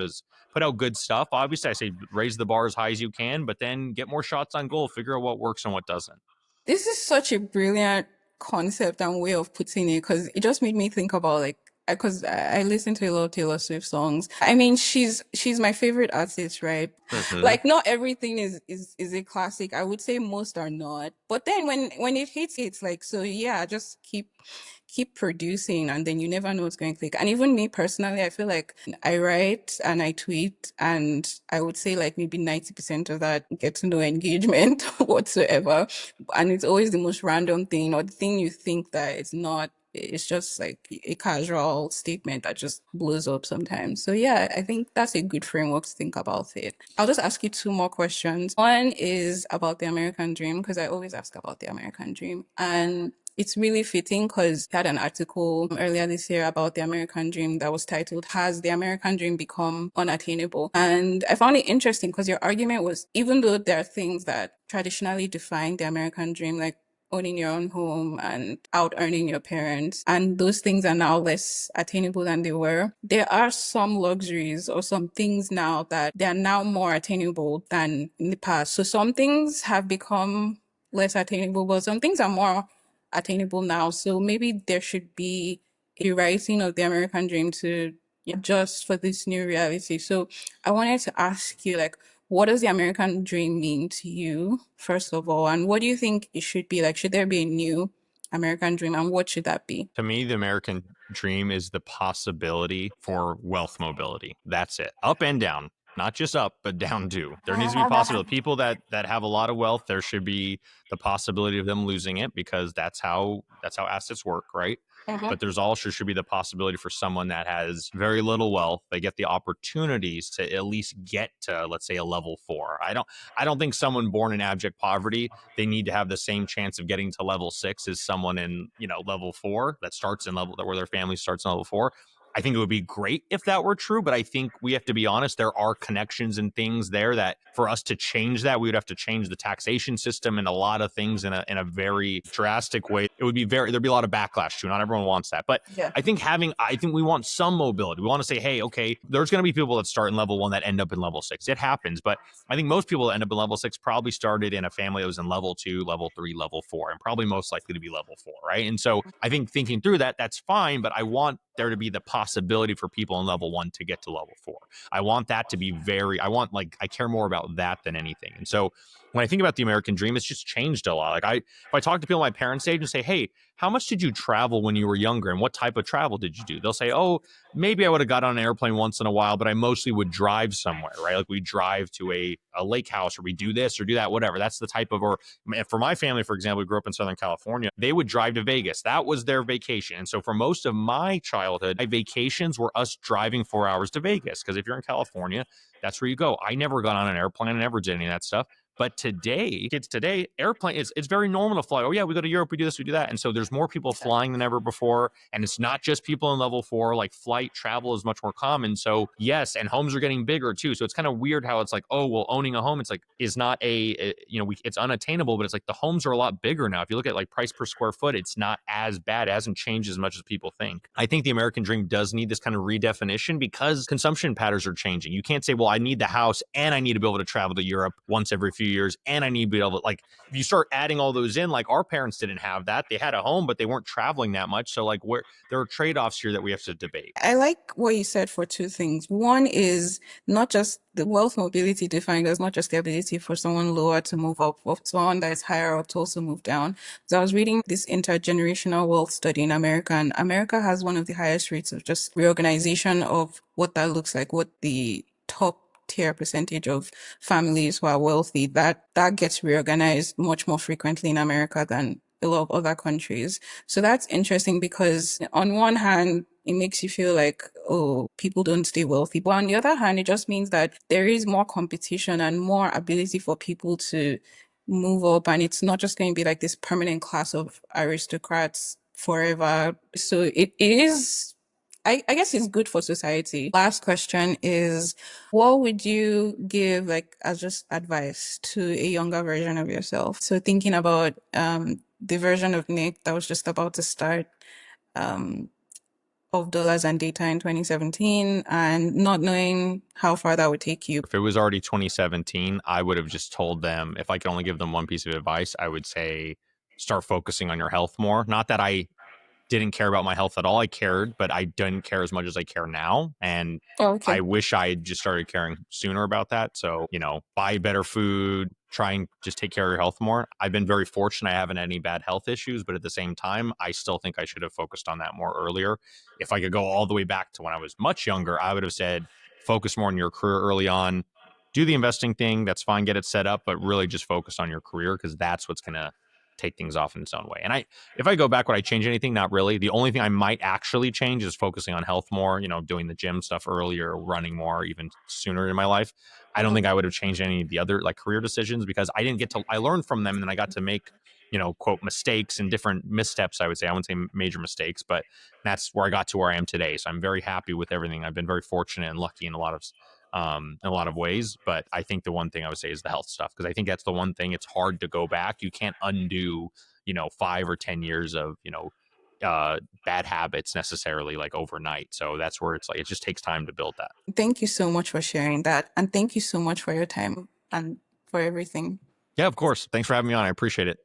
good stuff. Obviously, I say raise the bar as high as you can, but then get more shots on goal, figure out what works and what doesn't.
This is such a brilliant concept and way of putting it because it just made me think about like because I listen to a lot of Taylor Swift songs. I mean, she's my favorite artist, right?
Mm-hmm.
Like, not everything is a classic. I would say most are not. But then when it hits, it's like so. Yeah, just keep producing, and then you never know what's going to click. And even me personally, I feel like I write and I tweet, and I would say like maybe 90% of that gets no engagement whatsoever. And it's always the most random thing or the thing you think that it's not. It's just like a casual statement that just blows up sometimes. So yeah, I think that's a good framework to think about it. I'll just ask you two more questions. One is about the American dream, because I always ask about the American dream. And it's really fitting because I had an article earlier this year about the American dream that was titled, Has the American Dream Become Unattainable? And I found it interesting because your argument was, even though there are things that traditionally define the American dream, like owning your own home and out earning your parents, and those things are now less attainable than they were, there are some luxuries or some things now that they are now more attainable than in the past. So some things have become less attainable, but some things are more attainable now. So maybe there should be a writing of the American dream to adjust for this new reality. So I wanted to ask you, like, what does the American dream mean to you, first of all? And what do you think it should be? Like, should there be a new American dream? And what should that be?
To me, the American dream is the possibility for wealth mobility. That's it. Up and down. Not just up, but down too. There needs to be possibility. People that have a lot of wealth, there should be the possibility of them losing it because that's how assets work, right?
Mhm.
But there's also should be the possibility for someone that has very little wealth, they get the opportunities to at least get to, let's say, a level 4. I don't think someone born in abject poverty, they need to have the same chance of getting to level 6 as someone in, level 4 that starts in level where their family starts in level 4. I think it would be great if that were true, but I think we have to be honest. There are connections and things there that for us to change that, we would have to change the taxation system and a lot of things in a very drastic way. It would be there'd be a lot of backlash to. Not everyone wants that, but
Yeah.
I think we want some mobility. We want to say, hey, okay, there's going to be people that start in level 1 that end up in level 6. It happens, but I think most people that end up in level 6 probably started in a family that was in level 2, level 3, level 4, and probably most likely to be level 4, right? And so I think thinking through that, that's fine, but I want there to be the possibility for people in level 1 to get to level 4. I want that to be I care more about that than anything. And so when I think about the American dream, it's just changed a lot. If I talk to people my parents' age and say, hey, how much did you travel when you were younger and what type of travel did you do? They'll say, oh, maybe I would have got on an airplane once in a while, but I mostly would drive somewhere, right? Like we drive to a lake house or we do this or do that, whatever. That's the type of, or for my family, for example, we grew up in Southern California. They would drive to Vegas. That was their vacation. And so for most of my childhood, my vacations were us driving 4 hours to Vegas. Because if you're in California, that's where you go. I never got on an airplane. I never did any of that stuff. But today, kids today, airplane it's very normal to fly. Oh yeah, we go to Europe, we do this, we do that. And so there's more people flying than ever before. And it's not just people in level 4, like flight travel is much more common. So yes, and homes are getting bigger too. So it's kind of weird how it's like, oh, well, owning a home, it's like is not it's unattainable, but it's like the homes are a lot bigger now. If you look at like price per square foot, it's not as bad. It hasn't changed as much as people think. I think the American dream does need this kind of redefinition because consumption patterns are changing. You can't say, well, I need the house and I need to be able to travel to Europe once every few years, and I need to be able to, like, if you start adding all those in, like our parents didn't have that. They had a home, but they weren't traveling that much. So like there are trade-offs here that we have to debate.
I like what you said for two things. One is not just the wealth mobility defined as not just the ability for someone lower to move up, or someone that is higher up to also move down. So I was reading this intergenerational wealth study in America, and America has one of the highest rates of just reorganization of what that looks like, what the top tier percentage of families who are wealthy, that gets reorganized much more frequently in America than a lot of other countries. So that's interesting because on one hand, it makes you feel like, oh, people don't stay wealthy. But on the other hand, it just means that there is more competition and more ability for people to move up. And it's not just going to be like this permanent class of aristocrats forever. So it is, I guess it's good for society. Last question is, what would you give like as just advice to a younger version of yourself? So thinking about the version of Nick that was just about to start um of dollars and data in 2017 and not knowing how far that would take you.
If it was already 2017, I would have just told them, if I could only give them one piece of advice, I would say start focusing on your health more. Not that I didn't care about my health at all. I cared, but I didn't care as much as I care now. And
Oh,
I
okay.
wish I had just started caring sooner about that. So, buy better food, try and just take care of your health more. I've been very fortunate. I haven't had any bad health issues, but at the same time, I still think I should have focused on that more earlier. If I could go all the way back to when I was much younger, I would have said, focus more on your career early on. Do the investing thing. That's fine. Get it set up, but really just focus on your career because that's what's going to take things off in its own way. And if I go back, would I change anything? Not really. The only thing I might actually change is focusing on health more, doing the gym stuff earlier, running more, even sooner in my life. I don't think I would have changed any of the other like career decisions because I learned from them and then I got to make, quote, mistakes and different missteps. I would say, I wouldn't say major mistakes, but that's where I got to where I am today. So I'm very happy with everything. I've been very fortunate and lucky in a lot of ways. But I think the one thing I would say is the health stuff because I think that's the one thing it's hard to go back. You can't undo, 5 or 10 years of, bad habits necessarily like overnight. So that's where it's like it just takes time to build that.
Thank you so much for sharing that. And thank you so much for your time and for everything.
Yeah, of course. Thanks for having me on. I appreciate it.